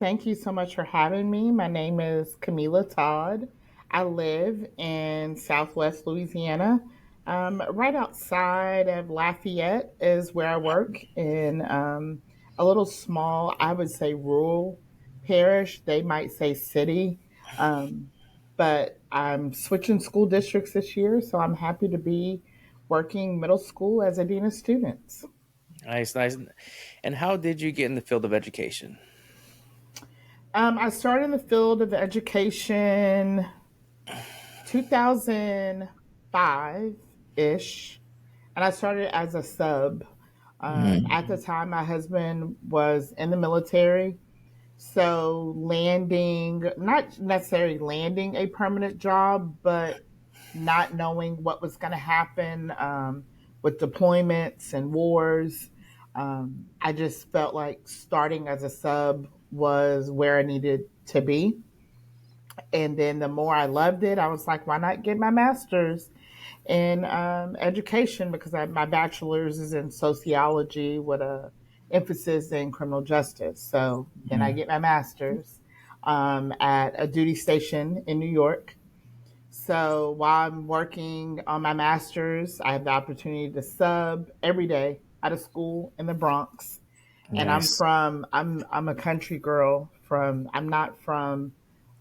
Thank you so much for having me. My name is Kamilah Todd. I live in Southwest Louisiana. Right outside of Lafayette is where I work in a little small, I would say rural parish. They might say city. Um, but I'm switching school districts this year, so I'm happy to be working middle school as a dean of students. Nice, nice. And how did you get in the field of education? I started in the field of education 2005 ish, and I started as a sub. At the time, my husband was in the military, so landing, not necessarily landing a permanent job, but not knowing what was going to happen with deployments and wars. I just felt like starting as a sub was where I needed to be. And then the more I loved it, I was like, why not get my master's in education? Because my bachelor's is in sociology with a emphasis in criminal justice. So then I get my master's at a duty station in New York. So while I'm working on my master's, I have the opportunity to sub every day out of school in the Bronx. And Nice. I'm a country girl from I'm not from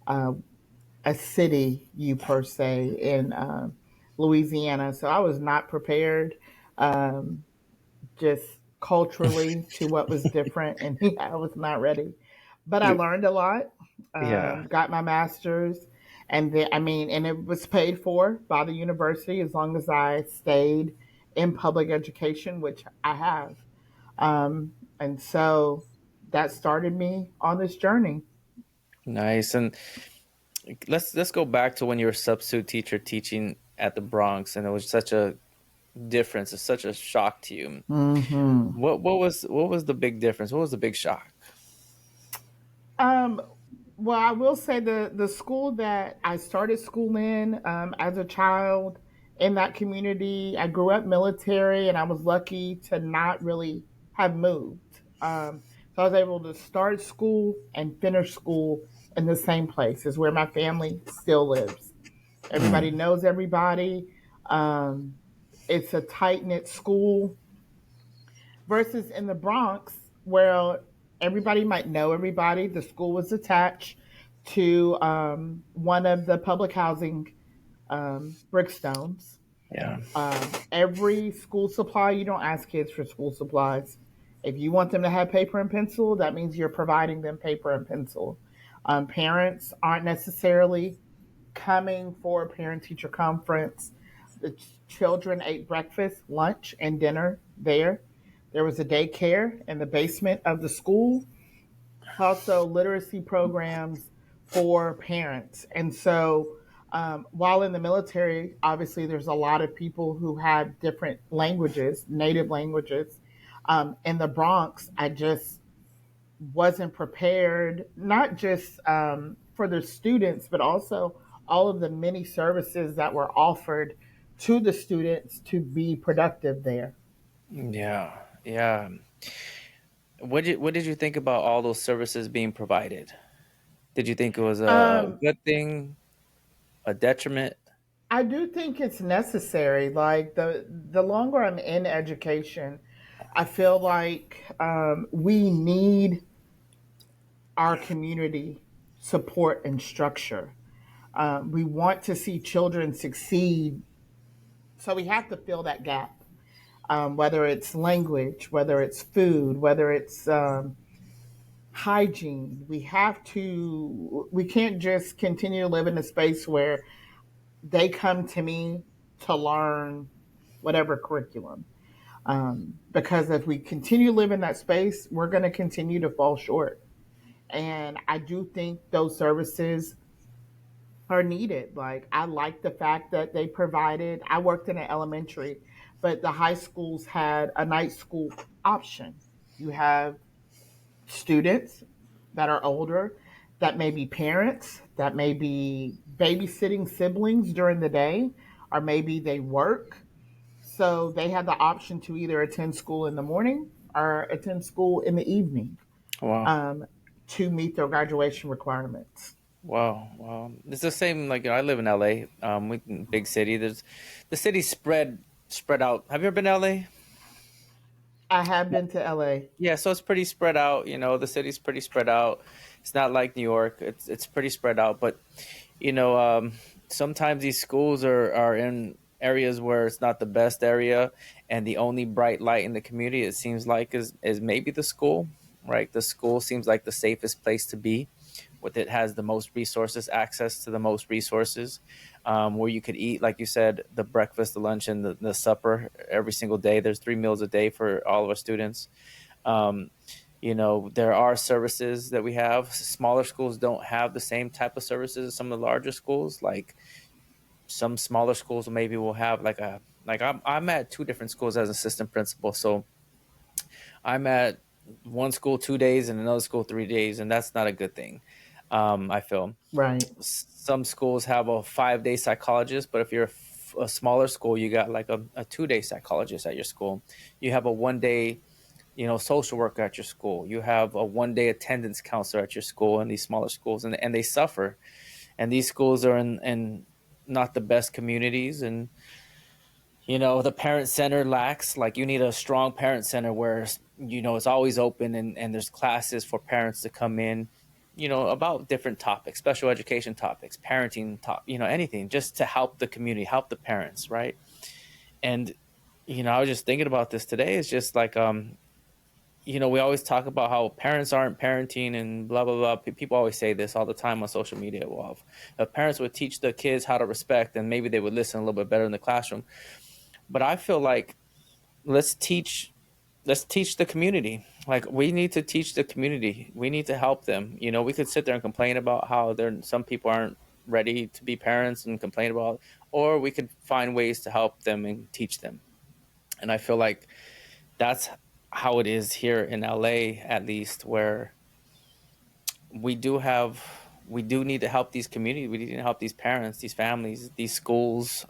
uh, a city, you per se, in Louisiana. So I was not prepared, um, just culturally, to what was different, and I was not ready. But I learned a lot. Yeah. Got my master's, and and it was paid for by the university as long as I stayed in public education, which I have. And so that started me on this journey. Nice. And let's go back to when you were a substitute teacher teaching at the Bronx, and it was such a difference. It's such a shock to you. Hmm. What was the big difference? What was the big shock? Um, well, I will say the school that I started school in as a child in that community, I grew up military, and I was lucky to not really have moved. So I was able to start school and finish school in the same place, is where my family still lives. Everybody knows everybody. Um, it's a tight knit school versus in the Bronx, where everybody might know everybody. The school was attached to one of the public housing brickstones. Yeah. Every school supply, you don't ask kids for school supplies. If you want them to have paper and pencil, that means you're providing them paper and pencil. Parents aren't necessarily coming for a parent teacher conference. The children ate breakfast, lunch, and dinner there. There was a daycare in the basement of the school, also literacy programs for parents. And so, while in the military, obviously, there's a lot of people who have different languages, native languages. In the Bronx, I just wasn't prepared, not just for the students, but also all of the many services that were offered to the students to be productive there. Yeah. Yeah. What did you think about all those services being provided? Did you think it was a Um, good thing, a detriment? I do think it's necessary. Like the longer I'm in education, I feel like we need our community support and structure. We want to see children succeed, so we have to fill that gap. Whether it's language, whether it's food, whether it's hygiene, we can't just continue to live in a space where they come to me to learn whatever curriculum. Because if we continue to live in that space, we're going to continue to fall short. And I do think those services are needed. Like, I like the fact that they provided, I worked in an elementary, but the high schools had a night school option. You have students that are older, that may be parents, that may be babysitting siblings during the day, or maybe they work. So they have the option to either attend school in the morning or attend school in the evening. Wow. Um, to meet their graduation requirements. Wow, wow. It's the same. Like I live in LA. Big city. There's the city's spread out. Have you ever been to LA? I have been to LA. Yeah, so it's pretty spread out. The city's pretty spread out. It's not like New York. It's pretty spread out. But you know, sometimes these schools are in areas where it's not the best area, and the only bright light in the community, it seems like, is maybe the school. Right, the school seems like the safest place to be. With it has the most resources, access to the most resources, where you could eat, like you said, the breakfast, the lunch, and the supper every single day. There's 3 meals a day for all of our students. Um, there are services that we have. Smaller schools don't have the same type of services as some of the larger schools. Like some smaller schools maybe will have I'm at two different schools as assistant principal, so I'm at one school 2 days and another school 3 days, and that's not a good thing. I feel Right. some schools have a 5 day psychologist, but if you're a smaller school, you got like a 2 day psychologist at your school. You have a 1 day social worker at your school. You have a 1 day attendance counselor at your school in these smaller schools, and they suffer. And these schools are in not the best communities, and the parent center lacks. Like you need a strong parent center where it's always open, and there's classes for parents to come in, about different topics, special education topics, parenting anything, just to help the community, help the parents, right? And I was just thinking about this today. It's just like we always talk about how parents aren't parenting and blah blah blah. People always say this all the time on social media. Well, if parents would teach the kids how to respect, then maybe they would listen a little bit better in the classroom. But I feel like let's teach let's teach the community. Like we need to teach the community. We need to help them. We could sit there and complain about how some people aren't ready to be parents and complain about, or we could find ways to help them and teach them. And I feel like that's how it is here in LA, at least, where we do need to help these communities. We need to help these parents, these families, these schools.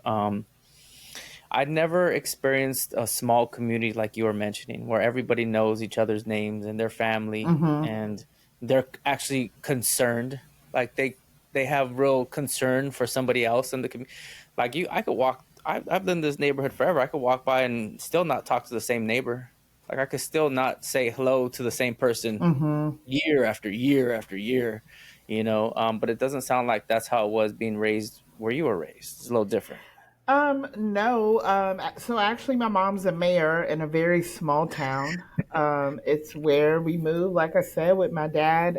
I'd never experienced a small community like you were mentioning, where everybody knows each other's names and their family, Mm-hmm. and they're actually concerned. Like they have real concern for somebody else in the community. Like I could walk. I've been in this neighborhood forever. I could walk by and still not talk to the same neighbor. Like I could still not say hello to the same person Mm-hmm. year after year after year. But it doesn't sound like that's how it was being raised where you were raised. It's a little different. No. So actually, my mom's a mayor in a very small town. It's where we moved, like I said, with my dad.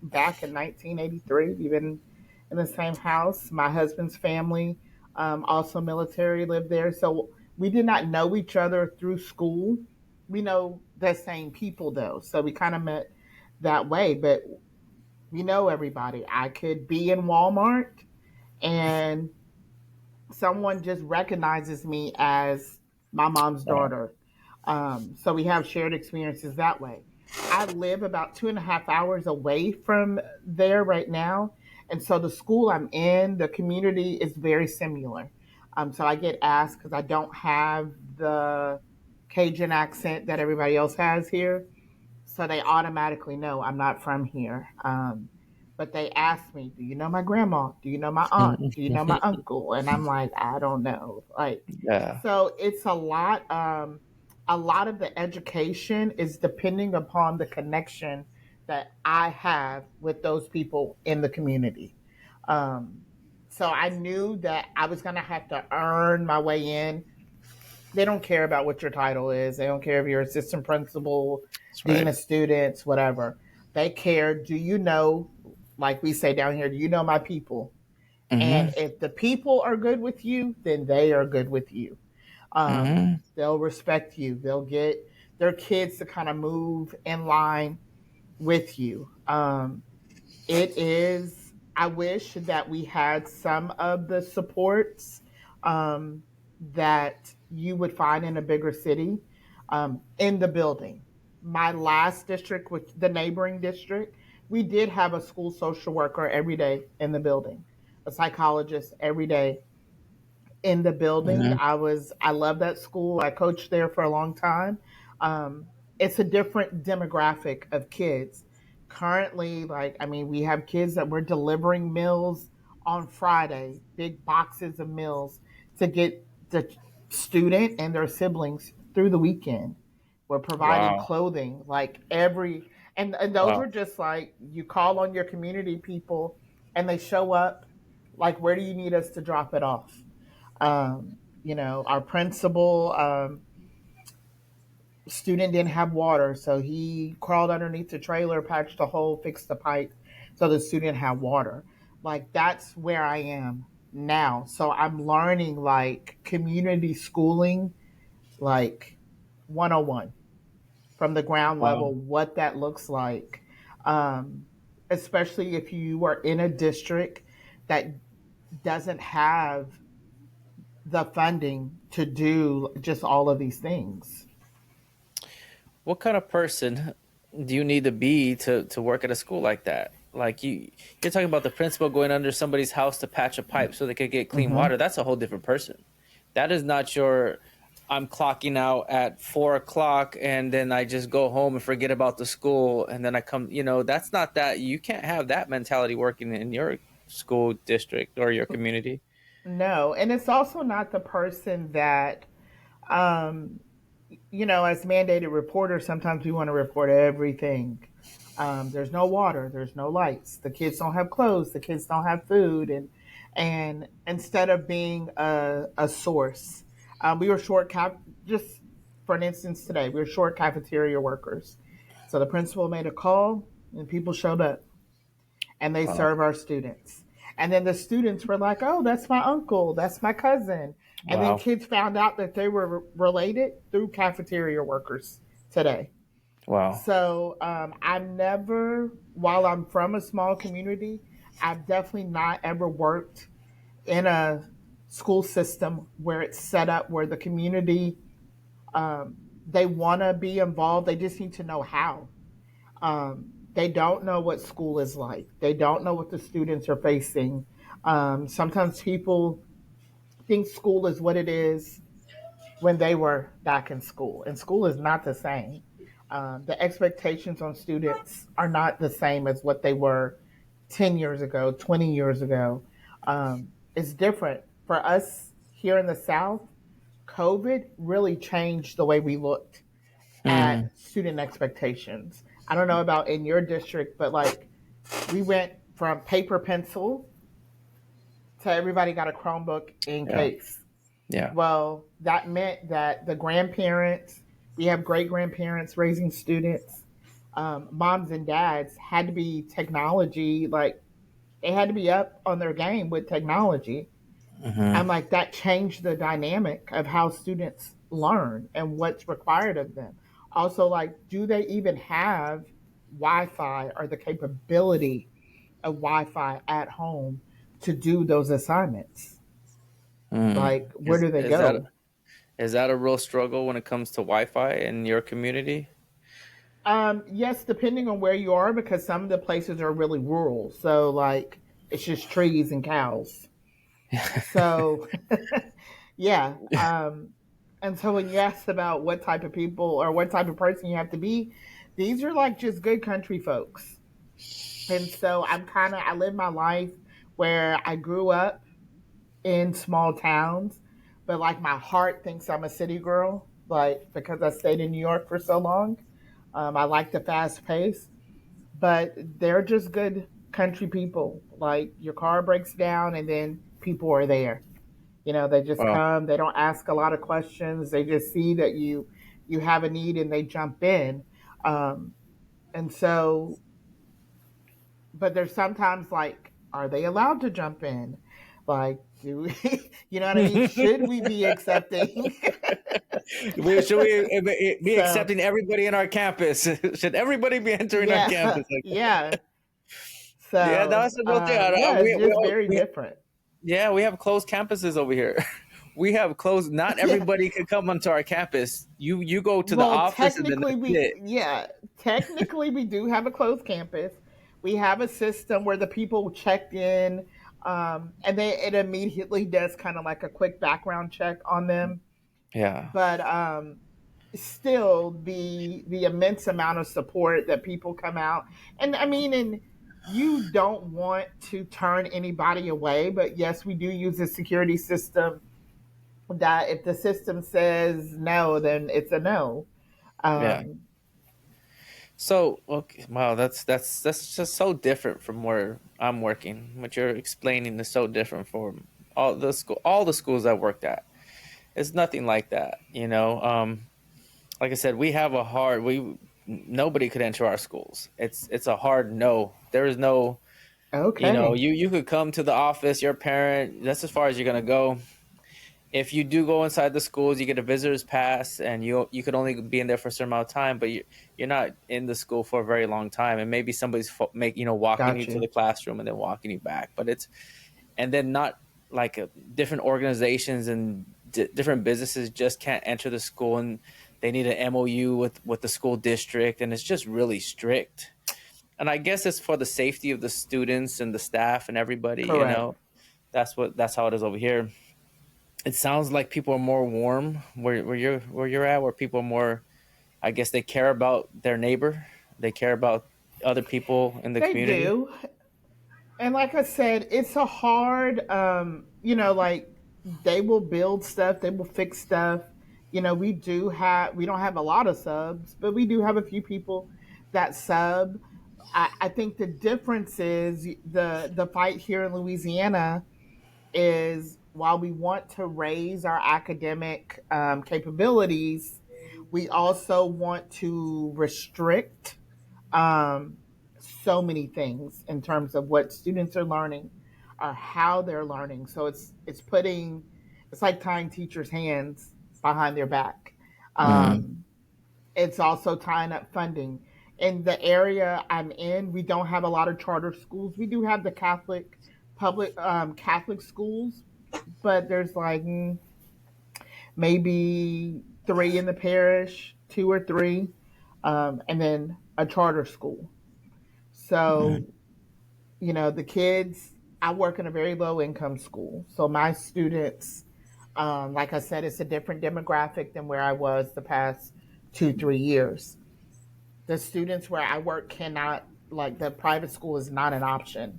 Back in 1983, we've been in the same house. My husband's family, also military, lived there. So we did not know each other through school. We know the same people though, so we kind of met that way. But we know everybody. I could be in Walmart and someone just recognizes me as my mom's Wow. daughter. So we have shared experiences that way. I live about 2.5 hours away from there right now. And so the school I'm in, the community is very similar. So I get asked because I don't have the Cajun accent that everybody else has here. So they automatically know I'm not from here. But they ask me, "Do you know my grandma? Do you know my aunt? Do you know my uncle?" And I'm like, "I don't know." Like, Yeah. so it's a lot. A lot of the education is depending upon the connection that I have with those people in the community. Um, so I knew that I was going to have to earn my way in. They don't care about what your title is. They don't care if you're assistant principal, That's dean right. of students, whatever. They care, do you know, like we say down here, do you know my people? And Hmm. if the people are good with you, then they are good with you. Hmm. They'll respect you. They'll get their kids to kind of move in line with you. It is, I wish that we had some of the supports that you would find in a bigger city in the building. My last district, which the neighboring district, we did have a school social worker every day in the building, a psychologist every day in the building. Hmm. I love that school. I coached there for a long time. It's a different demographic of kids. Currently, like, I mean, we have kids that we're delivering meals on Friday, big boxes of meals to get the student and their siblings through the weekend. We're providing Wow. clothing, like every, and those Wow. are just like you call on your community people and they show up. Like, where do you need us to drop it off? Our principal, student didn't have water, so he crawled underneath the trailer, patched a hole, fixed the pipe, so the student had water. Like, that's where I am now. So I'm learning like community schooling, like 101 from the ground Wow. level, what that looks like. Um, Especially if you are in a district that doesn't have the funding to do just all of these things. What kind of person do you need to be to work at a school like that? Like you're talking about the principal going under somebody's house to patch a pipe so they could get clean Mm-hmm. water. That's a whole different person. That is not your I'm clocking out at 4 o'clock and then I just go home and forget about the school and then I come, that's not that. You can't have that mentality working in your school district or your community. No, and it's also not the person that, um, as mandated reporters, sometimes we want to report everything. There's no water, there's no lights, the kids don't have clothes, the kids don't have food, and instead of being a source, we were short just for an instance today, we were short cafeteria workers. So the principal made a call, and people showed up and they Wow. serve our students. And then the students were like, "Oh, that's my uncle, that's my cousin." And then Wow. kids found out that they were related through cafeteria workers today. Wow. So I've never, while I'm from a small community, I've definitely not ever worked in a school system where it's set up where the community, they want to be involved. They just need to know how. They don't know what school is like. They don't know what the students are facing. Sometimes people think school is what it is when they were back in school, and school is not the same. The expectations on students are not the same as what they were 10 years ago, 20 years ago. It's different. For us here in the South, COVID really changed the way we looked at Hmm. student expectations. I don't know about in your district, but like we went from paper pencil to everybody got a Chromebook in Yeah. case. Yeah. Well, that meant that the grandparents, we have great grandparents raising students, moms and dads had to be technology, like they had to be up on their game with technology. Hmm. I'm like, that changed the dynamic of how students learn and what's required of them. Also, like, do they even have Wi Fi or the capability of Wi Fi at home to do those assignments? Mm. Like, where Is do they is that go? is that a real struggle when it comes to Wi-Fi in your community? Yes, depending on where you are, because some of the places are really rural. So, like, it's just trees and cows. So, yeah. And so when you ask about what type of people or what type of person you have to be, these are like just good country folks. And so I live my life where I grew up in small towns, but like my heart thinks I'm a city girl, like because I stayed in New York for so long. I like the fast pace, but they're just good country people. Like your car breaks down and then people are there. They just Wow. come, they don't ask a lot of questions. They just see that you have a need and they jump in. Um, and so but there's sometimes like, are they allowed to jump in? Like, do we, you know what I mean? Should we be accepting? Should we be So, accepting everybody in our campus? Should everybody be entering our yeah, campus? Like, yeah. yeah, So, that's the real thing. yeah, it's just very different. Yeah, we have closed campuses over here. We have closed. Not Yeah. everybody can come onto our campus. You go to the Well, office and then that's it. technically we do have a closed campus. We have a system where the people check in, and it immediately does kind of like a quick background check on them. Yeah. But still the immense amount of support that people come out, and I mean, and you don't want to turn anybody away, but yes, we do use a security system that if the system says no, then it's a no. Yeah. um So, okay, wow, that's just so different from where I'm working. What you're explaining is so different from all the schools I worked at. It's nothing like that, you know. Like I said, we have a hard we nobody could enter our schools. It's a hard no. There is no, you know, okay, you could come to the office, your parent, that's as far as you're gonna go. If you do go inside the schools, you get a visitor's pass, and you could only be in there for a certain amount of time, but you're not in the school for a very long time, and maybe somebody's walking you got to you. the classroom and then walking you back. But it's and then not like different organizations and different businesses just can't enter the school, and they need an MOU with the school district, and it's just really strict. And I guess it's for the safety of the students and the staff and everybody. You Correct. know, that's how it is over here. It sounds like people are more warm where you're at, where people are more. I guess they care about their neighbor. They care about other people in the They community. do. And like I said, it's a hard, like they will build stuff, they will fix stuff. We don't have a lot of subs, but we do have a few people that sub. I think the difference is the fight here in Louisiana is while we want to raise our academic capabilities, we also want to restrict um, so many things in terms of what students are learning or how they're learning. So it's like tying teachers' hands behind their back. Mm-hmm. It's also tying up funding. In the area I'm in, we don't have a lot of charter schools. We do have the Catholic schools, but there's like maybe three in the parish, two or three, and then a charter school. Mm-hmm. So, the kids, I work in a very low income school. So my students, like I said, it's a different demographic than where I was the past 2, 3 years. The students where I work cannot, like, the private school is not an option.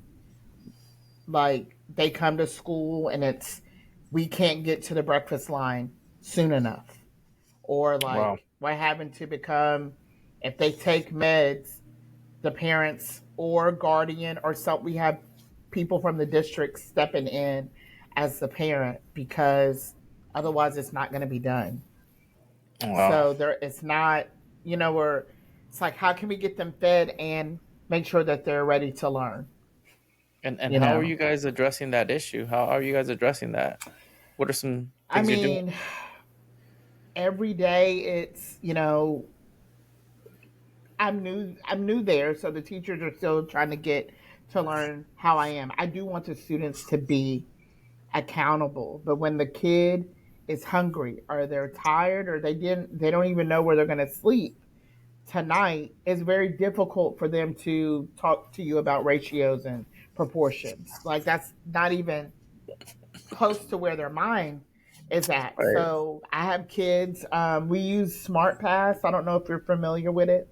Like, they come to school and we can't get to the breakfast line soon enough. Or, Wow. like, we're having to become, if they take meds, the parents or guardian or some, we have people from the district stepping in as the parent because otherwise it's not going to be done. Wow. So there it's not, we're it's like how can we get them fed and make sure that they're ready to learn, And you how are know. you guys addressing that issue? How are you guys addressing that? What are some I things you're doing? mean, every day it's, I'm new there, so the teachers are still trying to get to learn how I am. I do want the students to be accountable. But when the kid is hungry or they're tired or they don't even know where they're going to sleep tonight, it's very difficult for them to talk to you about ratios and proportions. Like that's not even close to where their mind is at. Right. So I have kids. We use Smart Pass. I don't know if you're familiar with it.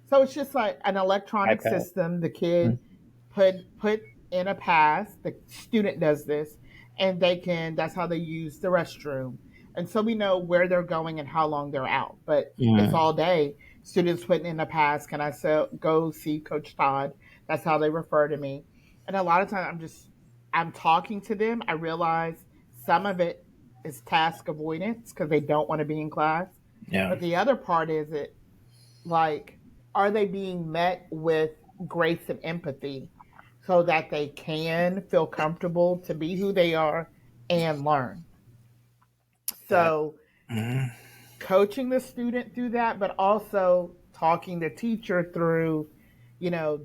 So it's just like an electronic iPad. system. The kid put in a pass. The student does this, and that's how they use the restroom. And so we know where they're going and how long they're out. But it's Mm-hmm. all day. Students putting in a pass. Can go see Coach Todd? That's how they refer to me. And a lot of times I'm talking to them. I realize some of it is task avoidance because they don't want to be in class. Yeah. But the other part is it like, are they being met with grace and empathy so that they can feel comfortable to be who they are and learn? That. So, Mhm. coaching the student through that, but also talking the teacher through,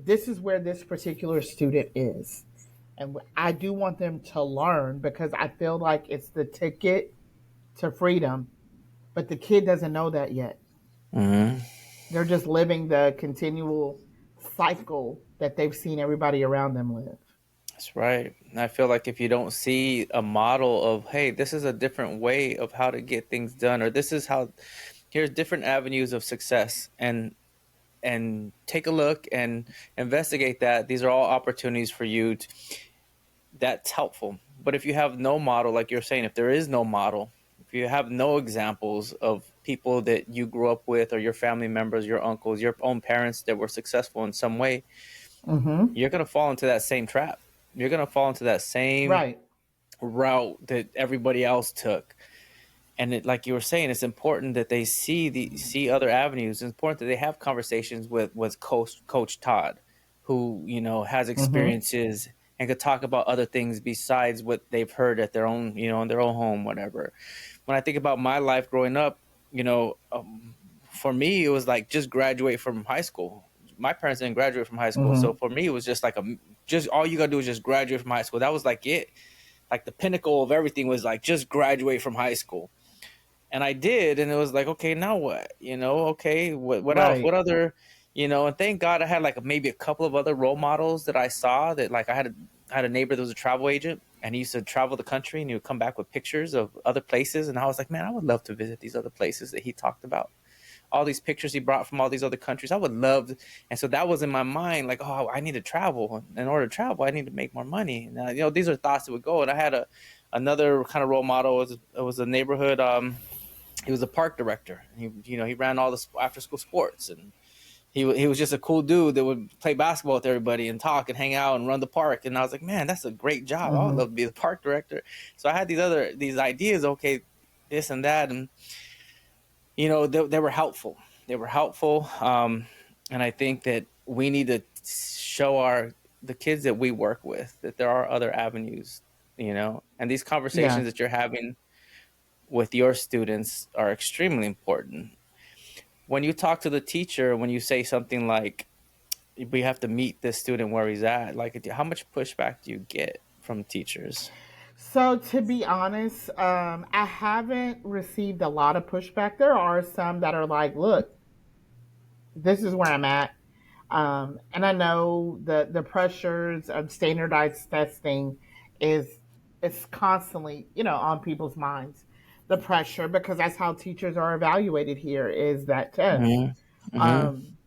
this is where this particular student is. And I do want them to learn because I feel like it's the ticket to freedom, but the kid doesn't know that yet. Mhm. They're just living the continual cycle that they've seen everybody around them live. That's right. And I feel like if you don't see a model of, hey, this is a different way of how to get things done, or this is how Here's different avenues of success, and take a look and investigate that. These are all opportunities for you to, that's helpful. But if you have no model, like you're saying, if there is no model, if you have no examples of people that you grew up with or your family members, your uncles, your own parents that were successful in some way, Mm-hmm. you're going to fall into that same trap. You're going to fall into that same Right. route that everybody else took. And like you were saying, it's important that they see other avenues. It's important that they have conversations with Coach Todd, who has Mm-hmm. experiences and could talk about other things besides what they've heard at their own in their own home, whatever. When I think about my life growing up, for me it was like just graduate from high school. My parents didn't graduate from high school, so Mm-hmm. for me it was just like just all you gotta do is just graduate from high school. That was like it. Like the pinnacle of everything was like just graduate from high school, and I did, and it was like, okay, now what? Okay, what else? What Right. other? And thank God I had like maybe a couple of other role models that I saw. That like I had a neighbor that was a travel agent, and he used to travel the country, and he would come back with pictures of other places, and I was like, man, I would love to visit these other places that he talked about. All these pictures he brought from all these other countries, I would love. And so that was in my mind, like, oh, I need to travel. In order to travel, I need to make more money. And these are thoughts that would go. And I had another kind of role model. It was a neighborhood. He was a park director. He ran all the after school sports, and he was just a cool dude that would play basketball with everybody and talk and hang out and run the park. And I was like, man, that's a great job. I would Mm-hmm. love to be the park director. So I had these ideas. Okay, this and that, and they were helpful. They were helpful, and I think that we need to show the kids that we work with that there are other avenues. And these conversations Yes. that you're having with your students are extremely important. When you talk to the teacher, when you say something like, we have to meet this student where he's at, like, how much pushback do you get from teachers? So to be honest, I haven't received a lot of pushback. There are some that are like, "Look, this is where I'm at," and I know the pressures of standardized testing is it's constantly on people's minds. The pressure because that's how teachers are evaluated here is that test. Mm-hmm. Mm-hmm. Um,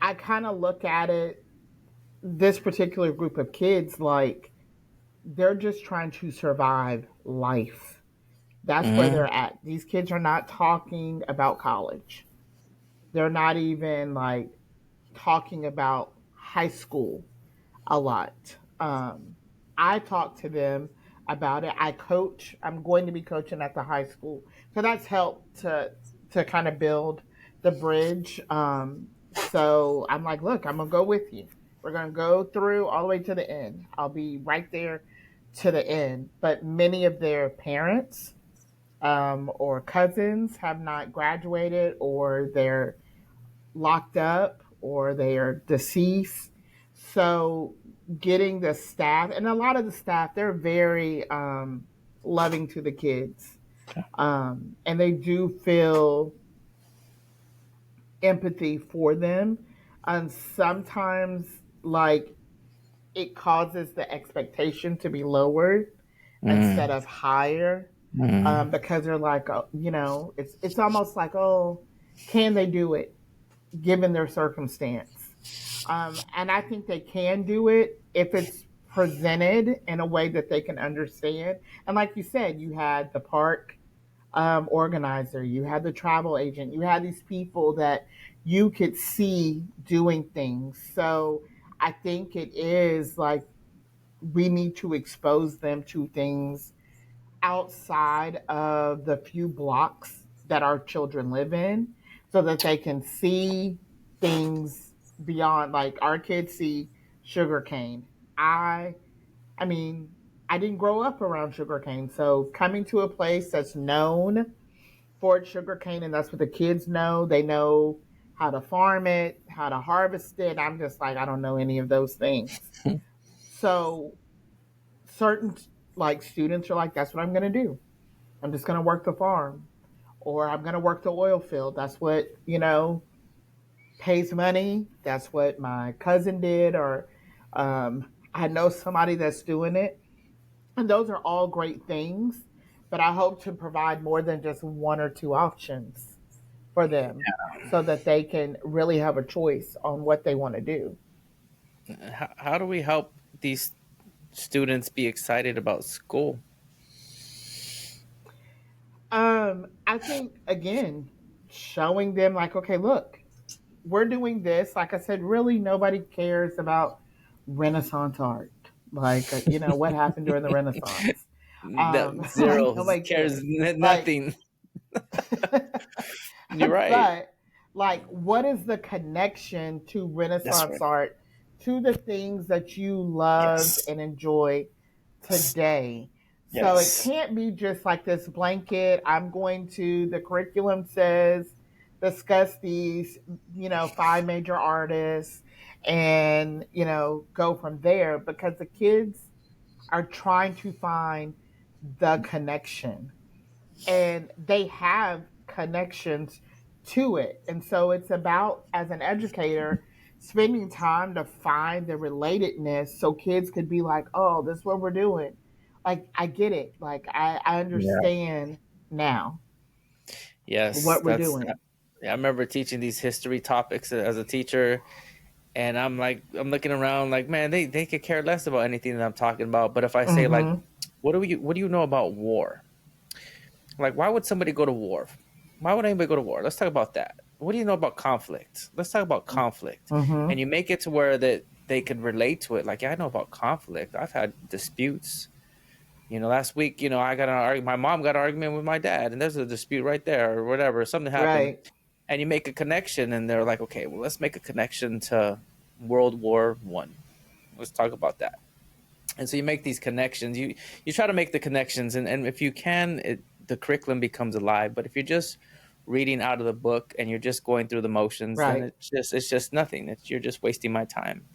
I kind of look at it this particular group of kids like they're just trying to survive life. That's where Mm-hmm. they're at. These kids are not talking about college. They're not even like talking about high school a lot. I talk to them about it. I coach. I'm going to be coaching at the high school, so that's helped to kind of build the bridge. So I'm like, look, I'm gonna go with you. We're gonna go through all the way to the end. I'll be right there to the end. But many of their parents or cousins have not graduated, or they're locked up or they are deceased. So getting the staff, and a lot of the staff, they're very loving to the kids. And they do feel empathy for them. And sometimes, like, it causes the expectation to be lowered instead of higher Mm-hmm. because they're like, it's almost like, oh, can they do it given their circumstance? And I think they can do it if it's presented in a way that they can understand. And like you said, you had the park organizer, you had the travel agent, you had these people that you could see doing things. So I think it is like we need to expose them to things outside of the few blocks that our children live in so that they can see things beyond, like our kids see sugarcane. I mean, I didn't grow up around sugarcane. So coming to a place that's known for its sugarcane and that's what the kids know, they know how to farm it, how to harvest it. I'm just like, I don't know any of those things. So certain like students are like, that's what I'm going to do. I'm just going to work the farm or I'm going to work the oil field. That's what, pays money. That's what my cousin did, or I know somebody that's doing it. And those are all great things. but I hope to provide more than just one or two options for them so that they can really have a choice on what they want to do. How do we help these students be excited about school? I think again, showing them like, okay, look, we're doing this. Like I said, really nobody cares about Renaissance art. Like, what happened during the Renaissance. That Like zero nobody cares cares. Like, nothing. You're right. but like, what is the connection to That's Renaissance right. art, to the things that you loved Yes. and enjoy today? So it Yes. can't be just like this blanket. I'm going to, the curriculum says, discuss these, five major artists and, go from there because the kids are trying to find the connection and they have connections to it. And so it's about, as an educator, spending time to find the relatedness so kids could be like, oh, this is what we're doing. Like, I get it. Like, I Yeah. understand now Yes. what we're That's. doing. I remember teaching these history topics as a teacher, and I'm looking around like, man, they could care less about anything that I'm talking about. But if I say like, Mm-hmm. what do you know about war? Like, why would somebody go to war? Why would anybody go to war? Let's talk about that. What do you know about conflict? Let's talk about conflict. And Mm-hmm. you make it to where that they can relate to it. Like, yeah, I know about conflict. I've had disputes. Last week, I got an argument. My mom got an argument with my dad, and there's a dispute right there, or whatever. Something happened, Right. and you make a connection, and they're like, okay, well, let's make a connection to World War I. Let's talk about that. And so you make these connections. You try to make the connections, and if you can, the curriculum becomes alive. But if you're just reading out of the book and you're just going through the motions, then Right. it's just nothing. You're just wasting my time.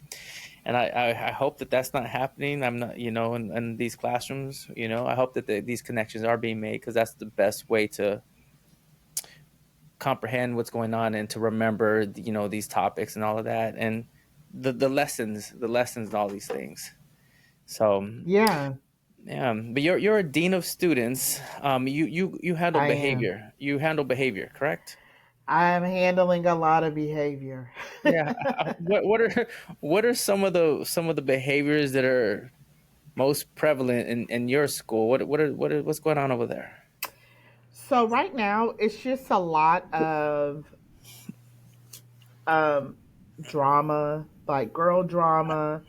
And I hope that that's not happening. I'm not, in these classrooms. I hope that these connections are being made because that's the best way to comprehend what's going on and to remember, these topics and all of that and the lessons and all these things. So Yeah, yeah, but you're a dean of students. You handle I am. behavior. You handle behavior, correct? I'm handling a lot of behavior. Yeah. What are some of the behaviors that are most prevalent in your school? What's going on over there? So right now, it's just a lot of um, drama, like girl drama,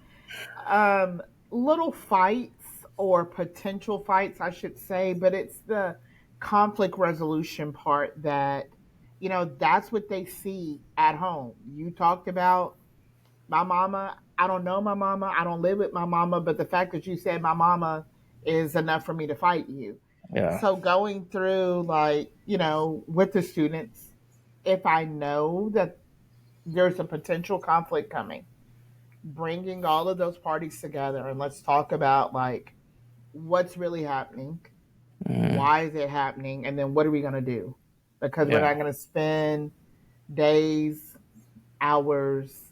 um, little fights or potential fights, I should say. But it's the conflict resolution part that, that's what they see at home. You talked about my mama. I don't know my mama. I don't live with my mama. But the fact that you said my mama is enough for me to fight you. Yeah. So going through, like, with the students, if I know that there's a potential conflict coming, bringing all of those parties together and let's talk about like what's really happening, Mm, why is it happening, and then what are we going to do? Because we're yeah. not going to spend days, hours,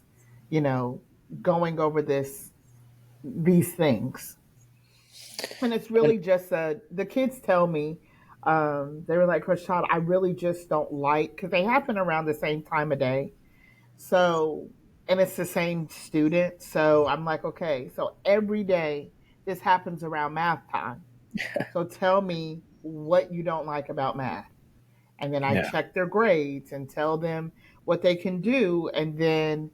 you know, going over these things. And it's And really just the kids tell me, they were like, Coach Todd, I really just don't like, because they happen around the same time of day. So, and it's the same student. So I'm like, okay, so every day this happens around math time. So tell me what you don't like about math. And then I yeah. check their grades and tell them what they can do. And then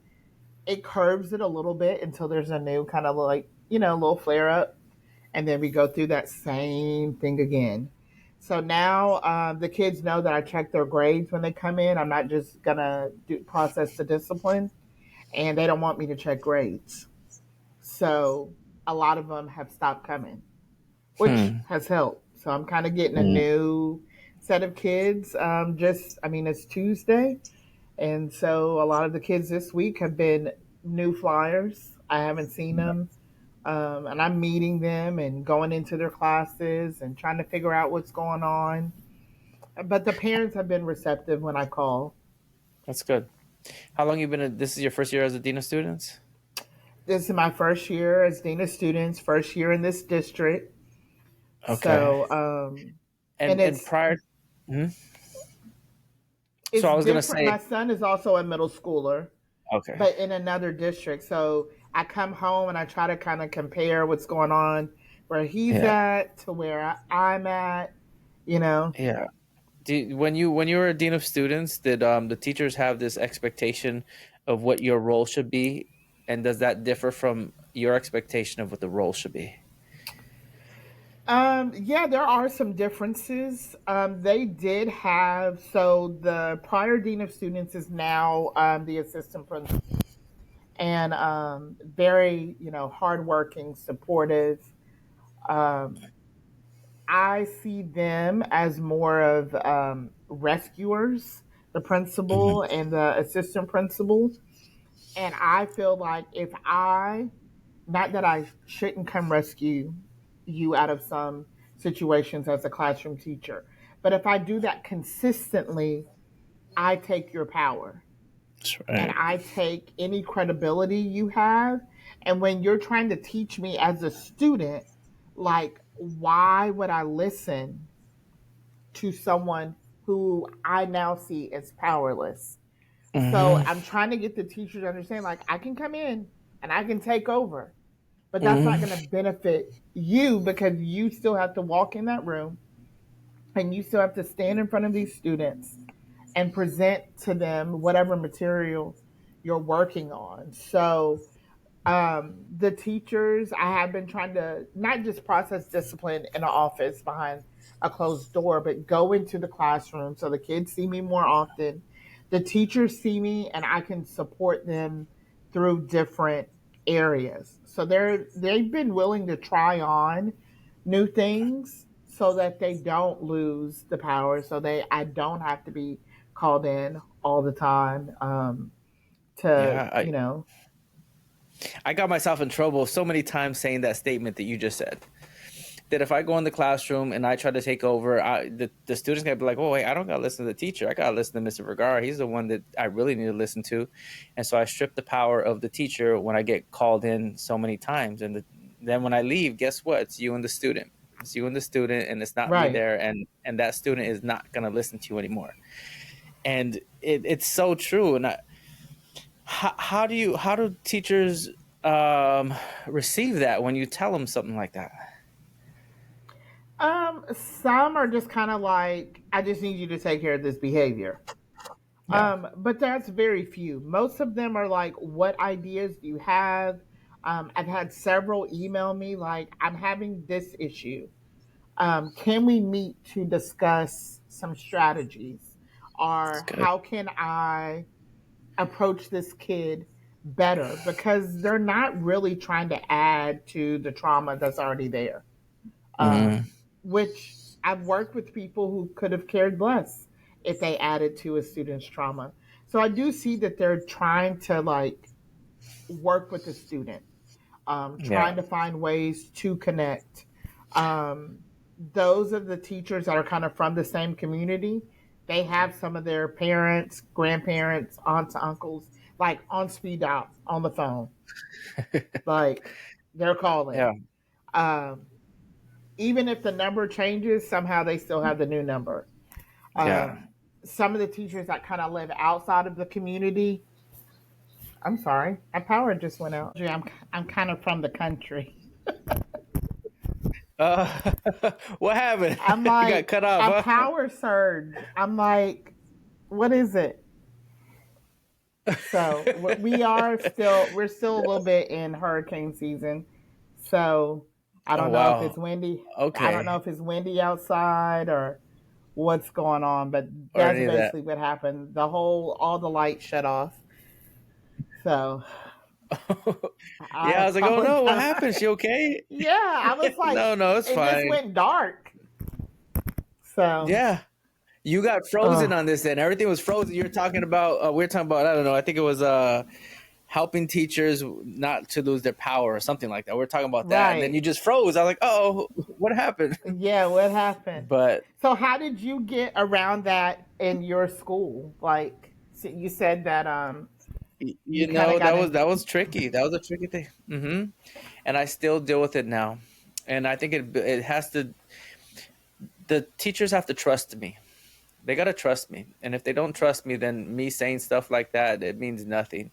it curves it a little bit until there's a new kind of like, little flare up. And then we go through that same thing again. So now the kids know that I check their grades when they come in. I'm not just going to process the discipline, and they don't want me to check grades. So a lot of them have stopped coming, which Hmm. has helped. So I'm kind of getting a Mm, new set of kids. I mean, it's Tuesday. And so a lot of the kids this week have been new flyers. I haven't seen them. And I'm meeting them and going into their classes and trying to figure out what's going on. But the parents have been receptive when I call. that's good. How long you been? This is your first year as a dean of students? This is my first year as Dean of Students, first year in this district. Okay. So, And and prior. Mhm. So it's I was gonna different. say, My son is also a middle schooler, okay, but in another district. So I come home and I try to kind of compare what's going on where he's yeah, at to where I'm at, you know. yeah. When you were a dean of students, did the teachers have this expectation of what your role should be, and does that differ from your expectation of what the role should be? Yeah, there are some differences. They did have, so the prior dean of students is now the assistant principal, and very, hardworking, supportive. Um, I see them as more of rescuers, the principal Hmm. and the assistant principal. And I feel like if not that I shouldn't come rescue you out of some situations as a classroom teacher, but if I do that consistently, I take your power That's and right. I take any credibility you have. And when you're trying to teach me as a student, like, why would I listen to someone who I now see as powerless? So Hmm. I'm trying to get the teacher to understand, like, I can come in and I can take over, but that's not Hmm. going to benefit you because you still have to walk in that room and you still have to stand in front of these students and present to them whatever material you're working on. So the teachers, I have been trying to not just process discipline in an office behind a closed door, but go into the classroom so the kids see me more often. The teachers see me and I can support them through different areas. So they've been willing to try on new things so that they don't lose the power, so I don't have to be called in all the time to, Yeah, I got myself in trouble so many times saying that statement that you just said. That if I go in the classroom and I try to take over, the students gonna be like, "Oh wait, I don't gotta listen to the teacher. I gotta listen to Mr. Vergara. He's the one that I really need to listen to." And so I strip the power of the teacher when I get called in so many times. And then when I leave, guess what? It's you and the student. It's you and the student, and it's not me right. there. And that student is not gonna listen to you anymore. And it's so true. And how do teachers um, receive that when you tell them something like that? Some are just kind of like, I just need you to take care of this behavior. Yeah. But that's very few. Most of them are like, what ideas do you have? I've had several email me like, I'm having this issue. Can we meet to discuss some strategies? That's Or good. how can I approach this kid better? Because they're not really trying to add to the trauma that's already there. Mm, Which I've worked with people who could have cared less if they added to a student's trauma. So I do see that they're trying to like work with the student, yeah. trying to find ways to connect. Um, those of the teachers that are kind of from the same community, they have some of their parents, grandparents, aunts, uncles, like on speed dial on the phone, like they're Yeah. calling. Um, Even if the number changes, somehow they still have the new number. Yeah. Some of the teachers that kind of live outside of the community, I'm sorry, my power just went out. I'm kind of from the country. Uh, what happened? I'm You got like cut off, a huh? power surge. I'm like, what is it? So we're still a little bit in hurricane season. So I Oh don't know if wow. it's windy. I don't know Okay. if it's windy outside or what's going on, but Or that's any of that. basically what happened. All the lights shut off. So I Yeah, I was like, oh no, what apologize. happened? She okay? Yeah, I was like, No, no, it's it just fine. went dark. So, Yeah. You got frozen uh, on this then. Everything was frozen. You're talking about we are talking about, I don't know, I think it was helping teachers not to lose their power or something like that. We're talking about that. And then right. you just froze. I was like, oh, what happened? Yeah, what happened? But So, how did you get around that in your school? Like, so you said that you you kind of know, got that into. was tricky. That was a tricky thing. And I still deal with it now. And I think it has to. the teachers have to trust me. They got to trust me. And if they don't trust me, then me saying stuff like that, it means nothing.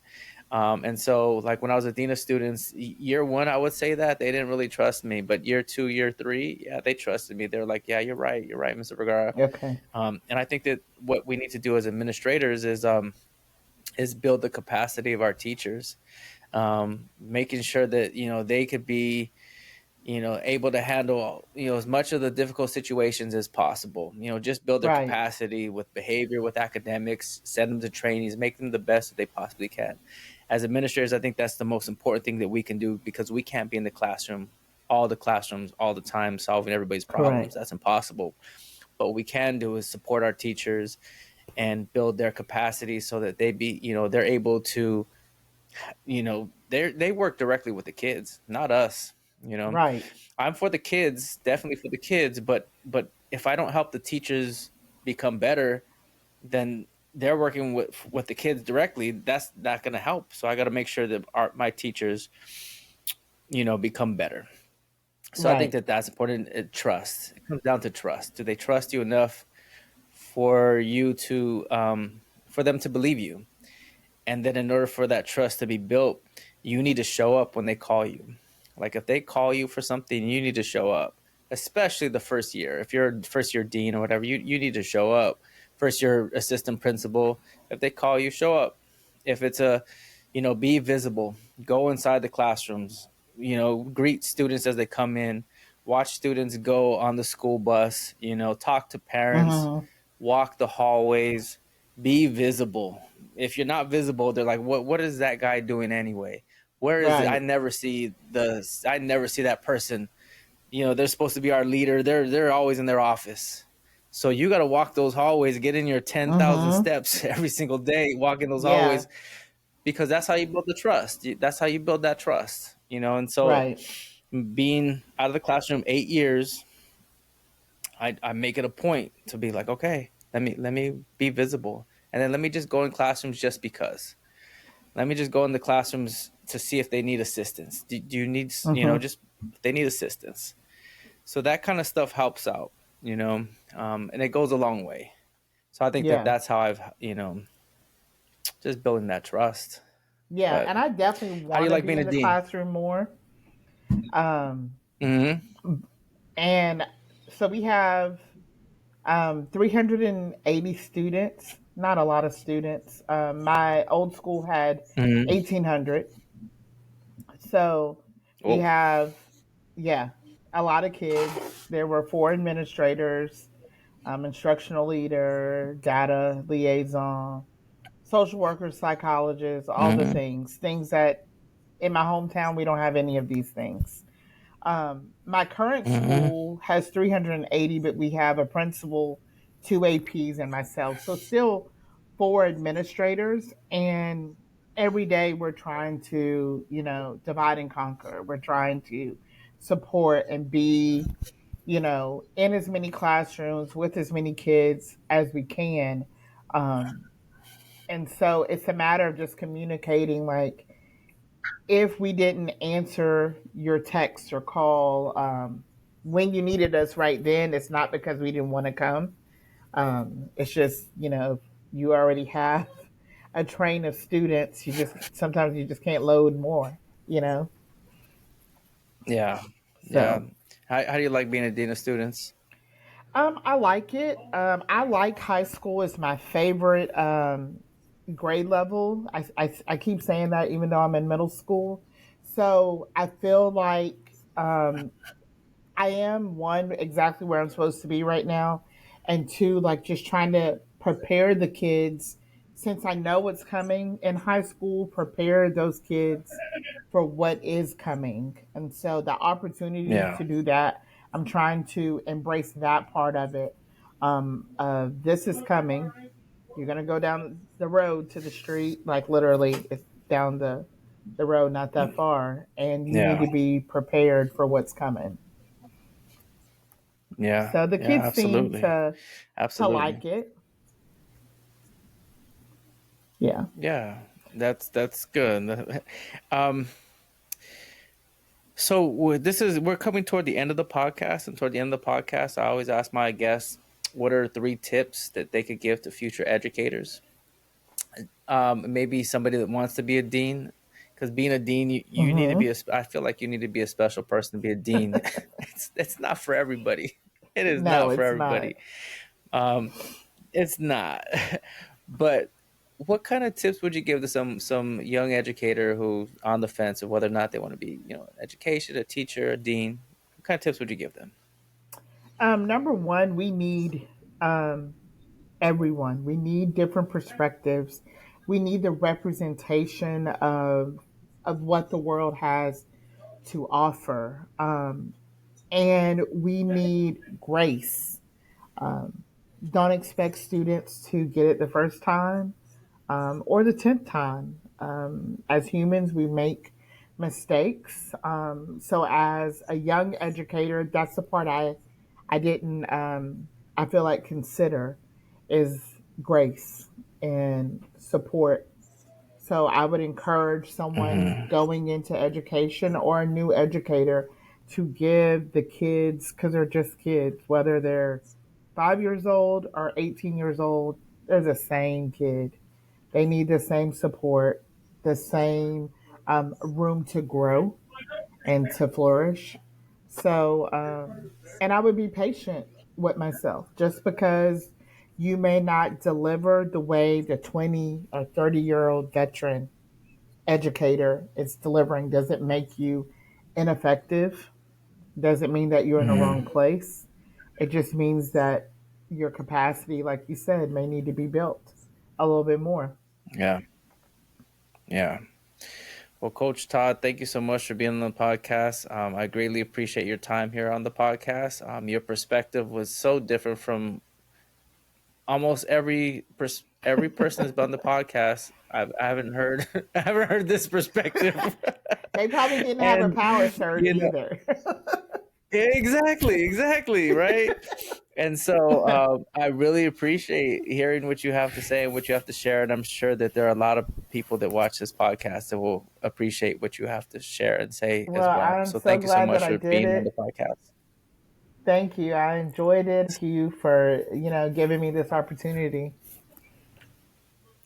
And so, like when I was a dean of students, year one, I would say that they didn't really trust me. But year two, year three, yeah, they trusted me. They're like, yeah, you're right, Mr. Vergara. Okay. And I think that what we need to do as administrators is build the capacity of our teachers, making sure that they could be able to handle as much of the difficult situations as possible. Just build their Right. capacity with behavior, with academics, send them to trainings, make them the best that they possibly can. As administrators, I think that's the most important thing that we can do, because we can't be in the classroom, all the classrooms, all the time, solving everybody's problems. Correct. That's impossible. But what we can do is support our teachers and build their capacity so that they're able to, they work directly with the kids, not us. you know Right. I'm for the kids, definitely for the kids, but if I don't help the teachers become better, then they're working with the kids directly. That's not going to help. So I got to make sure that my teachers, become better. So I think Right. that that's important. Trust. It comes down to trust. Do they trust you enough for you to for them to believe you? And then in order for that trust to be built, you need to show up when they call you. Like if they call you for something, you need to show up, especially the first year. If you're first year dean or whatever, you need to show up. First year assistant principal, if they call you, show up. If it's be visible, go inside the classrooms, greet students as they come in, watch students go on the school bus, talk to parents, Hmm. walk the hallways, be visible. If you're not visible, they're like, what is that guy doing anyway? Where is it? I Right. never see that person. They're supposed to be our leader. They're always in their office. So you got to walk those hallways, get in your 10,000 Hmm. steps every single day, walking those Yeah. hallways, because that's how you build the trust. That's how you build that trust. And so Right. being out of the classroom 8 years, I make it a point to be like, okay, let me be visible, and then let me just go in classrooms just because. Let me just go in the classrooms to see if they need assistance. Do you need, Hmm. just if they need assistance. So that kind of stuff helps out, and it goes a long way. So I think that Yeah. that's how I've, just building that trust. Yeah. But And I definitely how do you want to like be being a in the dean? classroom more. Um, Mm-hmm. and so we have 380 students, not a lot of students. My old school had Mm-hmm. 1,800. So we Oh. have, yeah, a lot of kids. There were four administrators, instructional leader, data liaison, social workers, psychologists, all the Mm-hmm. things that in my hometown, we don't have any of these things. My current Mm-hmm. school has 380, but we have a principal, two APs, and myself. So still four administrators. And every day we're trying to, divide and conquer. We're trying to support and be, in as many classrooms with as many kids as we can. Um, and so it's a matter of just communicating, like, if we didn't answer your text or call when you needed us right then, it's not because we didn't want to come. It's just, you already have a train of students. Sometimes you just can't load more, you know? Yeah. Yeah. So, How do you like being a dean of students? I like it. I like high school. It's my favorite grade level. I keep saying that even though I'm in middle school. So I feel like I am, one, exactly where I'm supposed to be right now, and two, like just trying to prepare the kids, since I know what's coming in high school, prepare those kids for what is coming. And so the opportunity Yeah. to do that, I'm trying to embrace that part of it. This is coming. You're gonna go down the road to the street, like literally, it's down the road, not that far, and you need Yeah. to be prepared for what's coming. Yeah. So the Yeah. kids seem Absolutely. to Absolutely. like it. Yeah. Yeah. That's good. Um, So this is we're coming toward the end of the podcast, and toward the end of the podcast, I always ask my guests what are 3 tips that they could give to future educators. Maybe somebody that wants to be a dean, because being a dean, you need to Hmm. be a. I feel like you need to be a special person to be a dean. It's not for everybody. It is No, not for it's not. everybody. Um, it's not. But what kind of tips would you give to some young educator who's on the fence of whether or not they want to be, an education, a teacher, a dean? What kind of tips would you give them? Number one, we need um, everyone. We need different perspectives. We need the representation of what the world has to offer, and we need grace. Um, don't expect students to get it the first time or the 10th time. As humans, we make mistakes. So, as a young educator, that's the part I didn't, I feel like, consider is grace and support. So, I would encourage someone Hmm. going into education or a new educator to give the kids, because they're just kids, whether they're 5 years old or 18 years old, they're the same kid. They need the same support, the same room to grow and to flourish. So, and I would be patient with myself just because you may not deliver the way the 20 or 30-year-old veteran educator is delivering doesn't make you ineffective, doesn't mean that you're in the wrong Hmm. place. It just means that your capacity, like you said, may need to be built a little bit more. Yeah, yeah. Well, Coach Todd, thank you so much for being on the podcast. I greatly appreciate your time here on the podcast. Your perspective was so different from almost every person that's been on the podcast. I haven't heard I haven't heard this perspective, They probably didn't have a and power surge you know either. exactly, right. And so I really appreciate hearing what you have to say and what you have to share, and I'm sure that there are a lot of people that watch this podcast that will appreciate what you have to share and say as Well, well. I'm So so thank you so glad that much I for did being on the it. podcast. Thank you. I enjoyed it. Thank you for, giving me this opportunity.